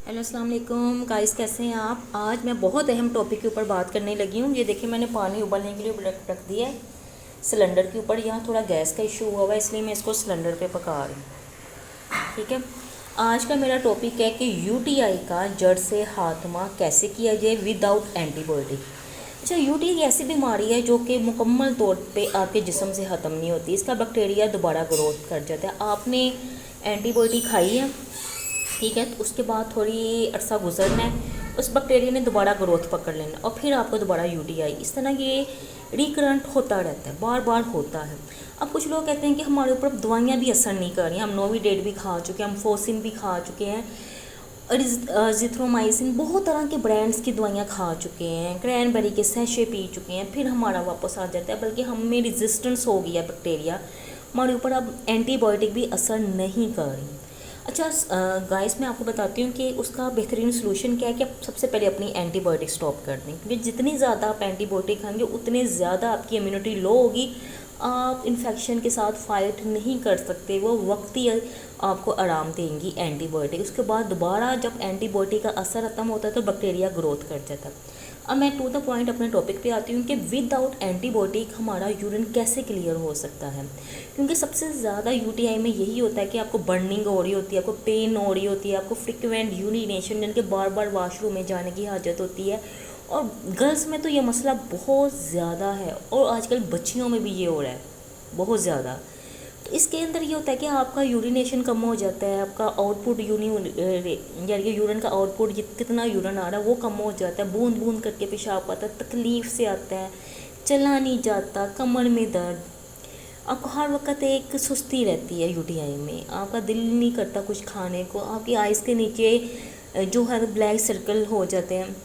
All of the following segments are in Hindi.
हेलो अस्सलाम वालेकुम गाइस, कैसे हैं आप। आज मैं बहुत अहम टॉपिक के ऊपर बात करने लगी हूँ। ये देखिए, मैंने पानी उबलने के लिए रख दिया है सिलेंडर के ऊपर। यहाँ थोड़ा गैस का इशू हुआ हुआ है, इसलिए मैं इसको सिलेंडर पे पका रही हूँ। ठीक है, आज का मेरा टॉपिक है कि यूटीआई का जड़ से खात्मा कैसे किया जाए विदाउट एंटीबायोटिक। अच्छा, यूटीआई एक ऐसी बीमारी है जो कि मुकम्मल तौर पे आपके जिस्म से ख़त्म नहीं होती। इसका बैक्टीरिया दोबारा ग्रोथ कर जाता है। आपने एंटीबायोटिक खाई है, ठीक है, तो उसके बाद थोड़ी अरसा गुजरना है, उस बैक्टीरिया ने दोबारा ग्रोथ पकड़ लेना और फिर आपको दोबारा यूटीआई। इस तरह ये रिकरेंट होता रहता है, बार बार होता है। अब कुछ लोग कहते हैं कि हमारे ऊपर दवाइयाँ भी असर नहीं कर रही हैं। हम नोविडेट भी खा चुके हैं, हम फोसिन भी खा चुके हैं, जिथ्रोमाइसिन, बहुत तरह के ब्रांड्स की दवाइयाँ खा चुके हैं, क्रैनबेरी के सैशे पी चुके हैं, फिर हमारा वापस आ जाता है। बल्कि हम में रेजिस्टेंस हो गया बैक्टीरिया, हमारे ऊपर अब एंटीबायोटिक भी असर नहीं कर रही। अच्छा गाइस, मैं आपको बताती हूँ कि उसका बेहतरीन सोल्यूशन क्या है कि आप सबसे पहले अपनी एंटीबायोटिक स्टॉप कर दें, क्योंकि जितनी ज़्यादा आप एंटीबायोटिक खाएंगे उतने ज़्यादा आपकी इम्यूनिटी लो होगी। आप इन्फेक्शन के साथ फाइट नहीं कर सकते, वो वक्ती आपको आराम देंगी एंटीबायोटिक। उसके बाद दोबारा जब एंटीबायोटिक का असर ख़त्म होता है तो बैक्टीरिया ग्रोथ कर जाता है। अब मैं टू द पॉइंट अपने टॉपिक पे आती हूँ कि विदाउट एंटीबायोटिक हमारा यूरिन कैसे क्लियर हो सकता है। क्योंकि सबसे ज़्यादा यूटीआई में यही होता है कि आपको बर्निंग हो रही होती है, आपको पेन हो रही होती है, आपको फ्रिक्वेंट यूरिनेशन यानी कि बार बार वॉशरूम में जाने की हाजत होती है। और गर्ल्स में तो ये मसला बहुत ज़्यादा है, और आजकल बच्चियों में भी ये हो रहा है बहुत ज़्यादा। तो इसके अंदर ये होता है कि आपका यूरिनेशन कम हो जाता है, आपका आउटपुट यानी यूरिन का आउटपुट कितना यूरिन आ रहा है वो कम हो जाता है, बूंद बूंद करके पेशाब आता है, तकलीफ़ से आता है, चला नहीं जाता, कमर में दर्द, आपको हर वक्त एक सुस्ती रहती है यूटीआई में, आपका दिल नहीं करता कुछ खाने को, आपकी आइज़ के नीचे जो है ब्लैक सर्कल हो जाते हैं।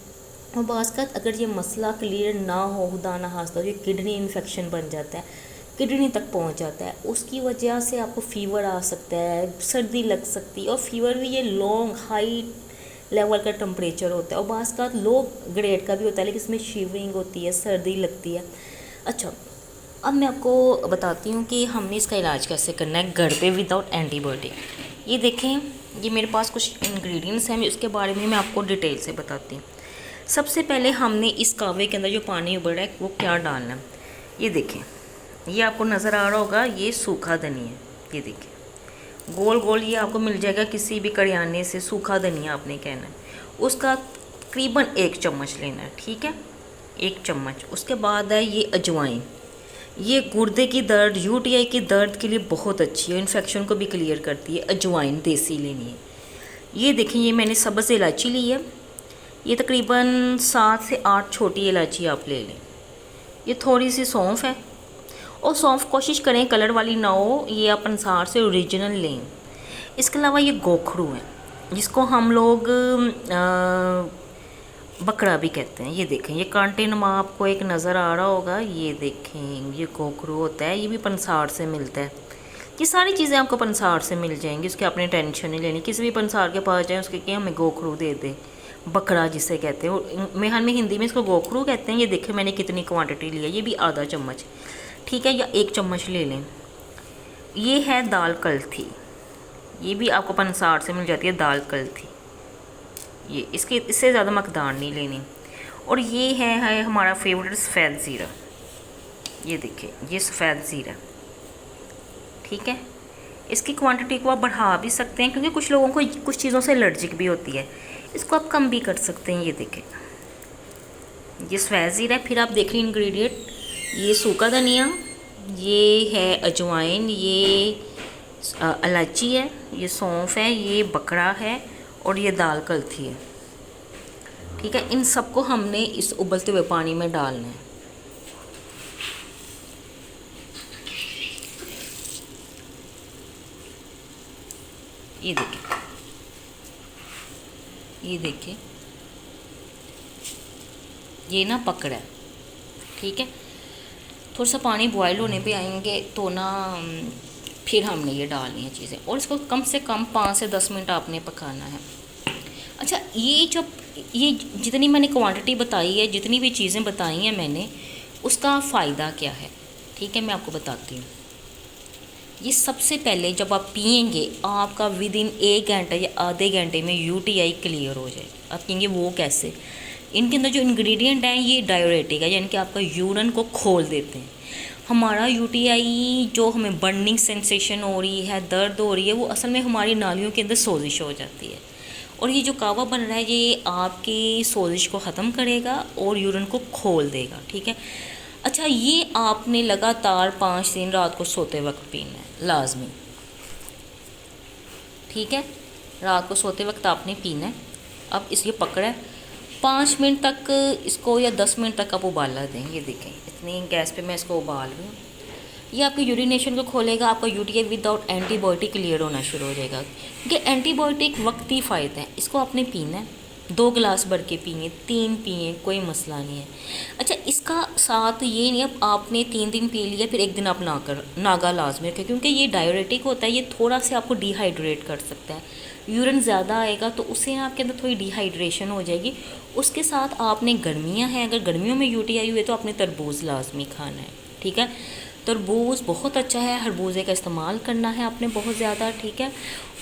और बाज़ अगर ये मसला क्लियर ना हो, खुदा ना खास्ता, ये किडनी इन्फेक्शन बन जाता है, किडनी तक पहुंच जाता है, उसकी वजह से आपको फ़ीवर आ सकता है, सर्दी लग सकती है। और फीवर भी ये लॉन्ग हाई लेवल का टेम्परेचर होता है, और बाज़ का लो ग्रेड का भी होता है, लेकिन इसमें शिवरिंग होती है, सर्दी लगती है। अच्छा, अब मैं आपको बताती हूँ कि हमने इसका इलाज कैसे करना है घर पे विदाउट एंटीबायोटिक। ये देखें, ये मेरे पास कुछ इंग्रेडिएंट्स हैं, मैं उसके बारे में मैं आपको डिटेल से बताती हूँ। सबसे पहले हमने इस कावे के अंदर जो पानी उबल रहा है वो क्या डालना है। ये देखें, ये आपको नज़र आ रहा होगा, ये सूखा धनिया है। ये देखें गोल गोल, ये आपको मिल जाएगा किसी भी करियाने से। सूखा धनिया आपने कहना है, उसका तकरीबन 1 चम्मच लेना है, ठीक है, 1 चम्मच। उसके बाद है ये अजवाइन, ये गुर्दे की दर्द, यूटीआई की दर्द के लिए बहुत अच्छी है, इन्फेक्शन को भी क्लियर करती है। अजवाइन देसी लेनी है। ये देखें, ये मैंने सब्ज़ इलायची ली है, ये तकरीबन 7 से 8 छोटी इलायची आप ले लें। ये थोड़ी सी सौंफ है, और सौंफ कोशिश करें कलर वाली ना हो, ये आप अंसार से ओरिजिनल लें। इसके अलावा ये गोखरू है, जिसको हम लोग बकरा भी कहते हैं। ये देखें, ये कांटे नुमा आपको एक नज़र आ रहा होगा, ये देखें, ये गोखरू होता है, ये भी पंसार से मिलता है। ये सारी चीज़ें आपको पंसार से मिल जाएंगी, उसकी आपने टेंशन नहीं लेनी। किसी भी पंसार के पास जाएँ, उसके कि हमें गोखरू दे दे, बकरा जिसे कहते हैं, मेहर में हिंदी में इसको गोखरू कहते हैं। ये देखें मैंने कितनी क्वांटिटी लिया, ये भी आधा चम्मच, ठीक है, या 1 चम्मच ले लें। ये है दाल कलथी, ये भी आपको पंसार से मिल जाती है दाल कलथी, ये इससे ज़्यादा मकदार नहीं लेनी। और ये है हमारा फेवरेट सफ़ेद ज़ीरा, ये देखिए, ये सफ़ेद ज़ीरा, ठीक है। इसकी क्वांटिटी को आप बढ़ा भी सकते हैं, क्योंकि कुछ लोगों को कुछ चीज़ों से एलर्जिक भी होती है, इसको आप कम भी कर सकते हैं। ये देखें, ये सफ़ेद ज़ीरा है। फिर आप देख लीजिए इंग्रेडिएंट, ये सूखा धनिया, ये है अजवाइन, ये इलायची है, ये सौंफ है, ये बकरा है, और ये दाल कलथी है, ठीक है। इन सबको हमने इस उबलते हुए पानी में डालना है। ये देखिए, ये देखिए, ये ना पकड़ा है, ठीक है। थोड़ा सा पानी बॉयल होने पे आएंगे तो ना फिर हमने ये डालनी है चीज़ें, और इसको कम से कम 5 से 10 मिनट आपने पकाना है। अच्छा, ये जितनी मैंने क्वांटिटी बताई है, जितनी भी चीज़ें बताई हैं मैंने, उसका फ़ायदा क्या है, ठीक है, मैं आपको बताती हूँ। ये सबसे पहले जब आप पिएंगे आपका विद इन 1 घंटा या आधे घंटे में यूटीआई क्लियर हो जाए। आप कहेंगे वो कैसे? इनके अंदर जो इंग्रेडिएंट हैं ये डाययूरेटिक है, यानी कि आपका यूरिन को खोल देते हैं। हमारा यूटीआई जो हमें बर्निंग सेंसेशन हो रही है, दर्द हो रही है, वो असल में हमारी नालियों के अंदर सोजिश हो जाती है। और ये जो कावा बन रहा है ये आपकी सोजिश को ख़त्म करेगा और यूरिन को खोल देगा, ठीक है। अच्छा, ये आपने लगातार 5 दिन रात को सोते वक्त पीना है लाजमी, ठीक है। रात को सोते वक्त आपने पीना है। अब इसलिए पकड़ा है 5 मिनट तक इसको या 10 मिनट तक आप उबाला दें। ये देखें इतनी गैस पे मैं इसको उबाल रही हूँ। ये आपके यूरिनेशन को खोलेगा, आपका यूटीआई विदाउट एंटीबायोटिक क्लियर होना शुरू हो जाएगा। क्योंकि एंटीबायोटिक वक्ती फ़ायदा है, इसको आपने पीना है। 2 गिलास भर के पिए, 3 पिए, कोई मसला नहीं है। अच्छा, इसका साथ ये नहीं अब आपने 3 दिन पी लिया फिर 1 दिन आप नागा लाजमी रखें, क्योंकि ये डाययूरेटिक होता है, ये थोड़ा सा आपको डिहाइड्रेट कर सकता है। यूरिन ज़्यादा आएगा तो उससे आपके अंदर थोड़ी डिहाइड्रेशन हो जाएगी। उसके साथ आपने गर्मियाँ हैं, अगर गर्मियों में यूटीआई हुए तो आपने तरबूज लाजमी खाना है, ठीक है। तरबूज बहुत अच्छा है, खरबूजे का इस्तेमाल करना है आपने बहुत ज़्यादा, ठीक है।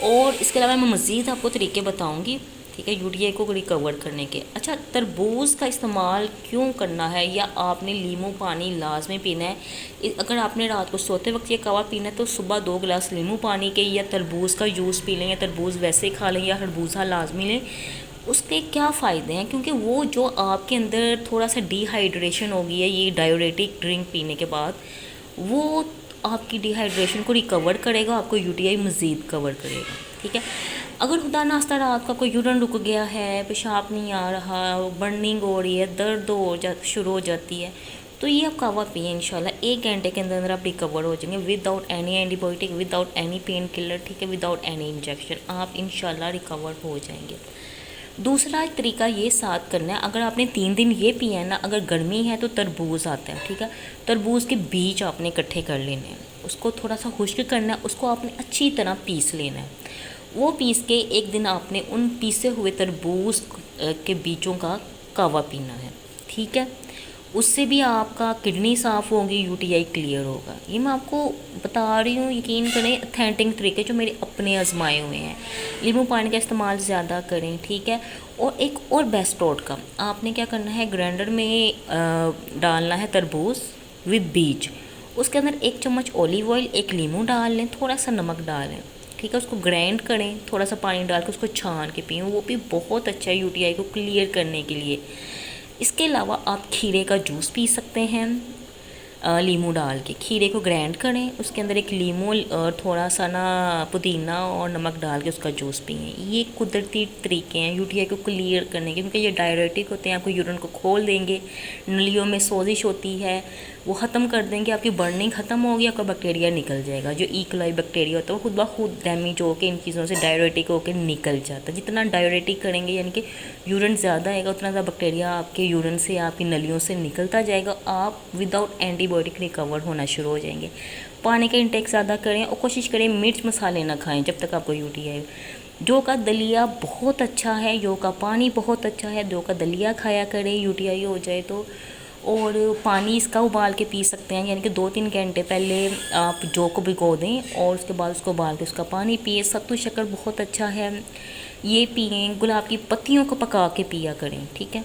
और इसके अलावा मैं मज़ीद आपको तरीके बताऊंगी, ठीक है, यूटीआई को रिकवर करने के। अच्छा, तरबूज का इस्तेमाल क्यों करना है, या आपने लीमू पानी लाजमी पीना है। अगर आपने रात को सोते वक्त ये कावा पीना है तो सुबह 2 गिलास लीमू पानी के या तरबूज का जूस पी लें, या तरबूज वैसे ही खा लें, या खरबूजा लाजमी लें। उसके क्या फ़ायदे हैं, क्योंकि वो जो आपके अंदर थोड़ा सा डिहाइड्रेशन हो गई है ये डाययूरेटिक ड्रिंक पीने के बाद, वो आपकी डिहाइड्रेशन को रिकवर करेगा, आपको यूटीआई मज़ीद कवर करेगा, ठीक है। अगर खुदा नाश्ता रात का कोई यूरिन रुक गया है, पेशाब नहीं आ रहा, बर्निंग हो रही है, दर्द शुरू हो जाती है, तो ये आप कावा पिए, इंशाल्लाह 1 घंटे के अंदर अंदर आप रिकवर हो जाएंगे without any antibiotic, without any pain killer, ठीक है, विदाउट एनी इंजेक्शन, आप इंशाल्लाह रिकवर हो जाएंगे। दूसरा तरीका ये साथ करना है, अगर आपने 3 दिन ये पिया है ना, अगर गर्मी है तो तरबूज आता है, ठीक है, तरबूज के बीज आपने इकट्ठे कर लेने हैं, उसको थोड़ा सा खुश्क करना है, उसको आपने अच्छी तरह पीस लेना है। वो पीस के 1 दिन आपने उन पीसे हुए तरबूज के बीजों का कावा पीना है, ठीक है। उससे भी आपका किडनी साफ़ होगी, यूटीआई क्लियर होगा। ये मैं आपको बता रही हूँ, यकीन करें, अथेंटिक तरीके जो मेरे अपने आजमाए हुए हैं। नींबू पानी का इस्तेमाल ज़्यादा करें, ठीक है। और एक और बेस्ट टोटका, आपने क्या करना है, ग्राइंडर में डालना है तरबूज विद बीज, उसके अंदर 1 चम्मच ऑलिव ऑयल, 1 लीमू डाल लें, थोड़ा सा नमक डालें, ठीक है, उसको ग्राइंड करें, थोड़ा सा पानी डाल के उसको छान के पिएं, वो भी बहुत अच्छा है यूटीआई को क्लियर करने के लिए। इसके अलावा आप खीरे का जूस पी सकते हैं, लीमू डाल के खीरे को ग्राइंड करें, उसके अंदर 1 लीमू और थोड़ा सा ना पुदीना और नमक डाल के उसका जूस पिएं। ये कुदरती तरीके हैं यूटीआई को क्लियर करने के, क्योंकि ये डाययूरेटिक होते हैं, आपको यूरिन को खोल देंगे, नलियों में सोजिश होती है वो ख़त्म कर देंगे, आपकी बर्निंग ख़त्म होगी, आपका बैक्टीरिया निकल जाएगा। जो ई कोलाई बैक्टीरिया होता है वो खुद ब खुद डैमेज होकर इन चीज़ों से डाययूरेटिक होकर निकल जाता है। जितना डाययूरेटिक करेंगे यानी कि यूरिन ज़्यादा आएगा, उतना ज़्यादा बैक्टीरिया आपके यूरिन से, आपकी नलियों से निकलता जाएगा, आप विदाउट एंटीबायोटिक रिकवर होना शुरू हो जाएंगे। पानी का इंटेक ज़्यादा करें और कोशिश करें मिर्च मसाले ना खाएँ जब तक आपको यूटीआई। जौ का दलिया बहुत अच्छा है, जौ का पानी बहुत अच्छा है, जौ का दलिया खाया करें यूटीआई हो जाए तो। और पानी इसका उबाल के पी सकते हैं, यानी कि 2-3 घंटे पहले आप जौ को भिगो दें और उसके बाद उसको उबाल के उसका पानी पिए। सत्तू शक्कर बहुत अच्छा है, ये पिएं। गुलाब की पत्तियों को पका के पिया करें, ठीक है।